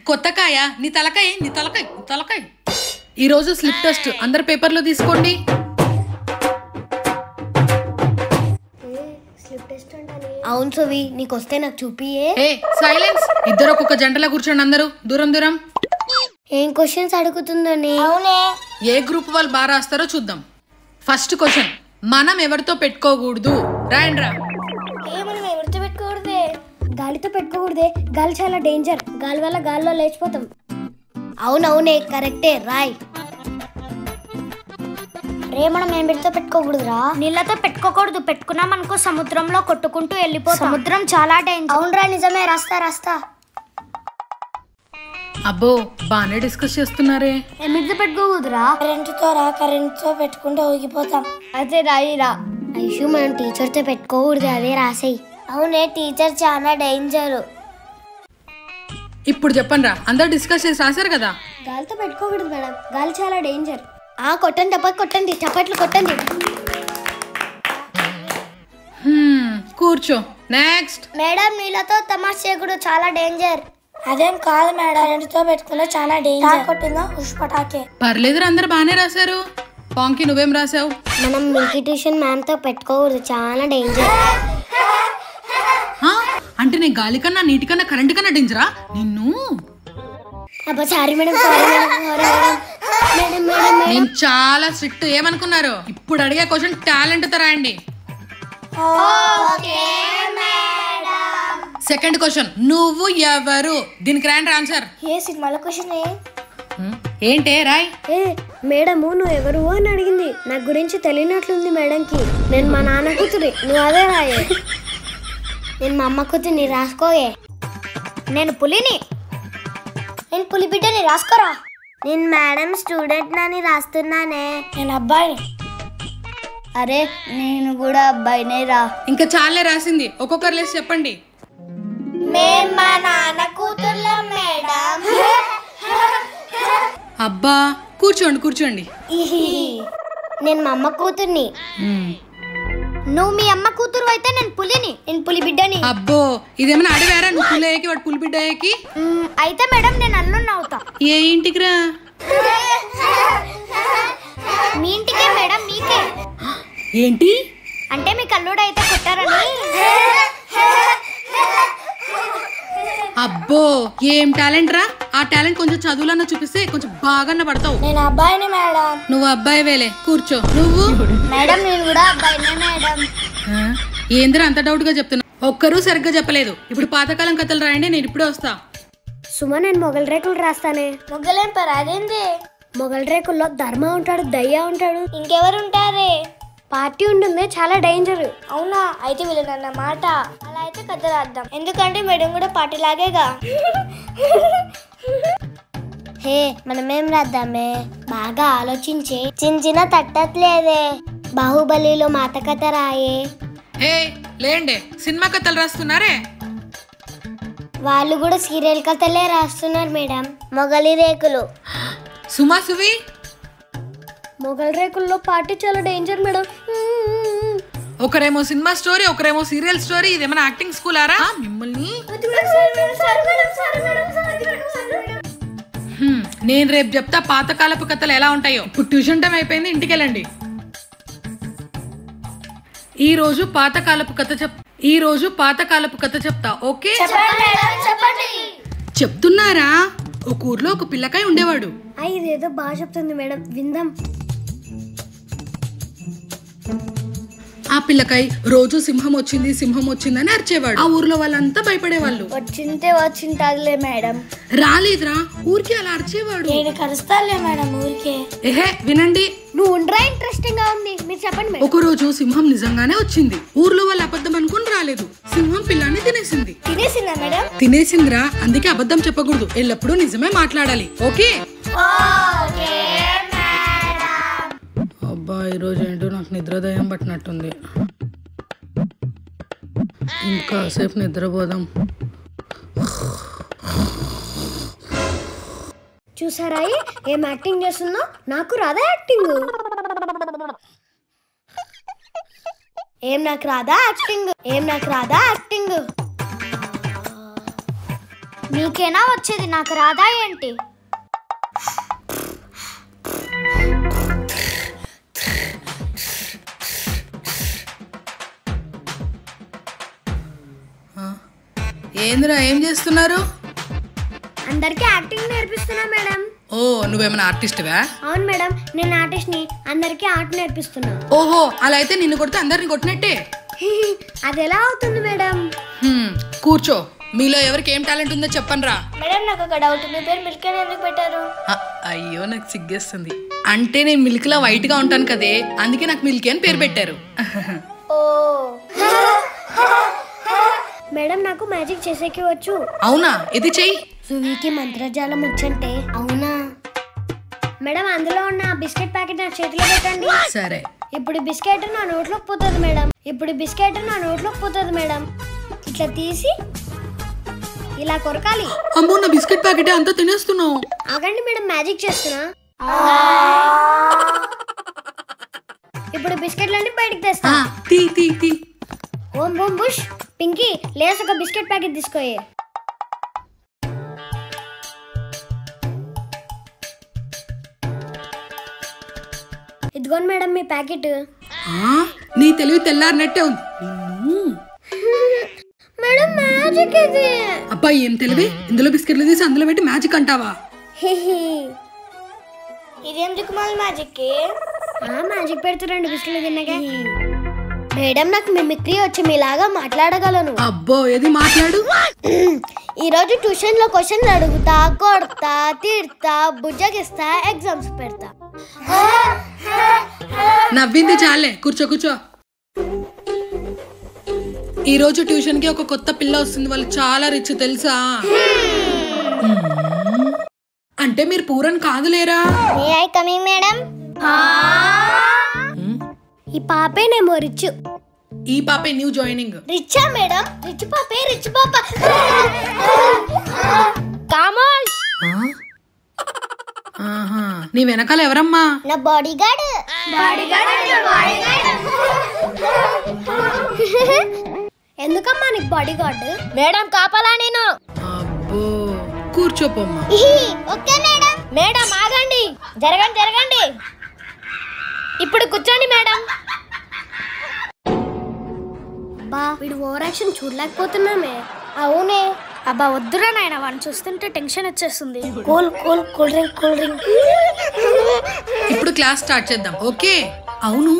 కొత్త కాయ నీ తలకాయ నీ తలకాయ తలకాయ. ఈరోజు స్లిప్ టెస్ట్ అందరు పేపర్లో తీసుకోండి. అవును సువి, నీకు వస్తే నాకు చూపియే. సైలెన్స్. ఇద్దరు ఒక్కొక్క జంటలా కూర్చోండి, అందరూ దూరం దూరం. ఏం క్వశ్చన్స్ అడుగుతుందని? ఏ గ్రూప్ వాళ్ళు బాగా రాస్తారో చూద్దాం. ఫస్ట్ క్వశ్చన్, మనం ఎవరితో పెట్టుకోకూడదు? రాయండ్రా. మనం ఎవరితో పెట్టుకోకూడదే? గాలితో పెట్టుకోకూడదే, గాలి చాలా డేంజర్, గాలి వల్ల గాలిలో లేచిపోతాం. అవునవునే, కరెక్టే, రాయ్. రే మనం ఎవరితో పెట్టుకోకూడదురా? నీళ్ళతో పెట్టుకోకూడదు, పెట్టుకున్నాం అనుకో సముద్రంలో కొట్టుకుంటూ వెళ్ళిపోతాం. సముద్రం చాలా డేంజర్. అవునరా, నిజమే, రాస్తా. అబ్బో బానే డిస్కస్ చేస్తున్నారే. ఎవరితో పెట్టుకోకూడదురా? కరెంటుతో పెట్టుకుంటూ ఊగిపోతాం. అదే రాయిరా. ఐషు, మనం టీచర్తో పెట్టుకోకూడదు, అదే రాసేయి. అవునే, టీచర్ చాలా డేంజర్. ఇప్పుడు చెప్పండి రా, అందరు డిస్కస్ చేసి రాశారు కదా. గాలితో పెట్టుకోకూడదు మేడం, గాలి చాలా డేంజర్. కొట్టండి కొట్టండి, చప్పట్లు కొట్టండి. కూర్చో. నెక్స్ట్. మేడం, నీళ్ళతో తమాషా చేయకూడదు, చాలా డేంజర్. అదేం కాదు మేడం, కరెంటుతో పెట్టుకున్నా చాలా డేంజర్. కొట్టిందా ఉష్పటాకే. పర్లేదు, అందరు బానే రాశారు. పాంకి నువ్వేం రాసావు? మనం మిల్కీ ట్యూషన్ మ్యామ్ తో పెట్టుకోకూడదు, చాలా డేంజర్. అంటే నేను గాలి కన్నా నీటి కన్నా కరెంట్ కన్నా డేంజరా నిన్ను? సారీ మేడం, నేను చాలా స్ట్రిక్ట్. ఏమనుకున్నారు? ఇప్పుడు అడిగే క్వశ్చన్ టాలెంట్ తో రాయండి. సెకండ్ క్వశ్చన్, నువ్వు ఎవరు? దీనికి రాయండి ఆన్సర్. ఏ సినిమాలో క్వశ్చన్ ఏంటే రాయ్. మేడము నువ్వు ఎవరు అని అడిగింది. నా గురించి తెలియనట్లుంది మేడంకి. నేను మా నాన్న కూతురి, నువ్వు అదే రాయే. నేను మా అమ్మ కూతుర్ని, రాసుకోయే. నేను పులిని. నేను పులి బిడ్డని, రాసుకోరా. నేను మేడం స్టూడెంట్ అని రాస్తున్నానే. నేను అబ్బాయిని. అరే నేను కూడా అబ్బాయినే రా. ఇంకా చాలే రాసింది, ఒక్కొక్కరు లేసి చెప్పండి. మేము మా నాన్న కూతుర్లం మేడం. అబ్బా కూర్చోండి. నేను మా అమ్మ కూతుర్ని. నువ్వు మీ అమ్మ కూతురు అయితే నేను పులిని. నేను పులి బిడ్డని. అబ్బో ఇదేమైనా అడిగారా? నువ్వు పులేకి వాడు పులి బిడ్డకి. అయితే మేడం నేను అల్లుని అవుతా. ఏ ఇంటికి రా? మీ ఇంటికే మేడం, మీకే. ఏంటి అంటే మీకు అల్లుడు అయితే కొట్టారని. అబ్బో ఏం టాలెంట్ రా. ఆ టాలెంట్ కొంచెం చదువులన్నా చూపిస్తే కొంచెం బాగా పడతావు. నేను అబ్బాయిని మేడం. నువ్వు అబ్బాయి వేలే, కూర్చో. నువ్వు? మేడం నేను కూడా అబ్బాయినే మేడం. ఏందిరా అంత డౌట్ గా చెప్తున్నా? ఒక్కరూ సరిగ్గా చెప్పలేదు. ఇప్పుడు పాతకాలం కథలు రాయండి, నేను ఇప్పుడే వస్తా. సుమ, నేను మొగల్ రేకులు రాస్తానే. మొగలేం పర్ అదేంది? మొగల్ రేకుల్లో ధర్మ ఉంటాడు, దయ్య ఉంటాడు, ఇంకెవరు ఉంటారే? పార్టీ ఉంటుంది, చాలా డేంజర్. అవునా? అయితే వీళ్ళనన్నమాట. అలా అయితే కథ రాద్దాం, ఎందుకంటే మేడం కూడా పార్టీ లాగేగా. హే మనమేం రాద్దామే? బాగా ఆలోచించే. చిన్న తట్టట్లేదే. బాహుబలిలో మాత కథ రాయే. హే లేండి, సినిమా కథలు రాస్తున్నారే. వాళ్ళు కూడా సీరియల్ కథలే రాస్తున్నారు మేడం. మొగలి రేకులు. సుమా, సువి, మొగల్ రేకుల్లో పార్టీ చాలా డేంజర్ మేడం. ఒకరేమో సినిమా స్టోరీ, ఒకరేమో సీరియల్ స్టోరీ. ఇదేమైనా యాక్టింగ్ స్కూల్ ఆరా మిమ్మల్ని? నేను రేపు చెప్తా పాతకాలపు కథలు ఎలా ఉంటాయో. ఇప్పుడు ట్యూషన్ టైం అయిపోయింది, ఇంటికి వెళ్ళండి. ఈ రోజు పాతకాలపు కథ చెప్తా. ఓకే చెప్తున్నారా? ఒక ఊర్లో ఒక పిల్లకాయ ఉండేవాడు. ఇదేదో బాగా చెప్తుంది మేడం, విందాం. ఆ పిల్లకాయ రోజు సింహం వచ్చిందని అరిచేవాడు. ఆ ఊర్లో వాళ్ళంతా భయపడేవాళ్ళు. వచ్చింటాదిలే మేడం. రాలేదురా, ఊరికి అలా అరిచేవాడు. కరుస్తాలే మేడం ఊరికే. ఏహే వినండి, నువ్వు ఉండరా, ఇంట్రెస్టింగ్ గా ఉంది, మీరు చెప్పండి. ఒక రోజు సింహం నిజంగానే వచ్చింది. ఊర్లో వాళ్ళు అబద్ధం అనుకుని రాలేదు. సింహం పిల్లాన్ని తినేసింది. తినేసిందా మేడం? తినేసిందిరా, అందుకే అబద్ధం చెప్పకూడదు, ఎల్లప్పుడూ నిజమే మాట్లాడాలి. ఓకే? అబ్బా ఈరోజు ఏంటో నాకు నిద్రదయం పట్టినట్టుంది. ఇంకాసేపు నిద్రపోదాం. చూసారా ఏం యాక్టింగ్ చేస్తుందో? నాకు రాదా యాక్టింగ్? నాకు రాదా యాక్టింగ్? నీకేనా వచ్చేది, నాకు రాదా ఏంటి? ఏందిరా ఏం చేస్తున్నారు? అందరికి యాక్టింగ్ నేర్పిస్తున్నా మేడం. ఓ నువ్వేమైనా ఆర్టిస్ట్వా? అవును మేడం, నేను ఆర్టిస్ట్ ని, అందరికి ఆర్ట్ నేర్పిస్తున్నా. ఓహో అలా అయితే నిన్ను కొడితే అందరిని కొట్టినట్టే. అది ఎలా అవుతుంది మేడం? కూర్చో, మీలో ఎవరికి ఏం టాలెంట్ ఉందో చెప్పండిరా. మేడం నాకు ఒక డౌట్, మీ పేరు మిల్క్ అని ఎందుకు పెట్టారు? అయ్యో నాకు సిగ్గేస్తుంది. అంటే నేను మిల్క్ లా వైట్ గా ఉంటాను కదే, అందుకే నాకు మిల్క్ అని పేరు పెట్టారు. ఓ మేడం నాకు మ్యాజిక్ చేసేకి వచ్చు. అవునా, ఇది చెయ్యి. సువికి మంత్రజాలం వచ్చంటే. అవునా మేడం, అందులో ఉన్న బిస్కెట్ ప్యాకెట్ నా చేతిలో పెట్టండి. సరే. ఇప్పుడు బిస్కెట్ నా నోట్లోకి పోతుంది మేడం. ఇట్లా తీసి ఇలా కొరకాలి. అమ్మో నా బిస్కెట్ ప్యాకెట్ అంతా తినేస్తున్నావు. ఆగండి మేడం, మ్యాజిక్ చేస్తున్నా. ఇప్పుడు బిస్కెట్లన్నీ బయటికి తెస్తా. తీ తీ తీ. ఓం బూమ్ బుష్. పింకీ లేస్ ఒక బిస్కెట్ ప్యాకెట్ తీసుకోయే. ఇదిగోండి మేడం మీ ప్యాకెట్. నీ తెలివి తెల్లారినట్టే ఉంది. మేడం మ్యాజిక్ ఇది. అబ్బాయి ఏం తెలివి, ఇందులో బిస్కెట్లు తీసి అందులో పెట్టి మ్యాజిక్ అంటావా? ఇదేం దిక్కుమాల మ్యాజిక్? మ్యాజిక్ పెడితే 2 బిస్కెట్లు తిన్నాగా. మేడం నాకు మిమిక్రీ వచ్చి మీలాగా మాట్లాడగలను. అబ్బో ఏది మాట్లాడు. ఈరోజు ట్యూషన్ లో క్వశ్చన్లు అడుగుతా, కొడతా, తిడతా, బుజ్జగిస్తా, ఎగ్జామ్స్ పెడతా. నవ్వింది చాలే, కూర్చో కూర్చో. ఈ రోజు ట్యూషన్ కి ఒక కొత్త పిల్ల వస్తుంది, వాళ్ళు చాలా రిచ్ తెలుసా? అంటే మీరు పూరన్ కాదులేరా? మేడం ఈ పాపేనేమో రిచ్. ఈ పాపే న్యూ జాయినింగ్. రిచ్చా మేడం? రిచ్ పాపే, రిచ్ పాప. కామోష్. నీ వెనకాల ఎవరమ్మా? నా బాడీ గార్డ్. ఎందుకమ్మా నీకు బాడీ గార్డ్? మేడం కాపాలా నేను. అబ్బో కూర్చోపోమ్మా. Okay madam. మేడం ఆగండి, జరగండి. ఇప్పుడు కూర్చోండి మేడం. అబ్బా వీడు ఓవర్ యాక్షన్ చూడలేకపోతున్నామే. అవునే. అబ్బా వద్దురా నాయన, వాడిని చూస్తుంటే టెన్షన్ వచ్చేస్తుంది. Cool drink. ఇప్పుడు క్లాస్ స్టార్ట్ చేద్దాం. ఓకే. అవును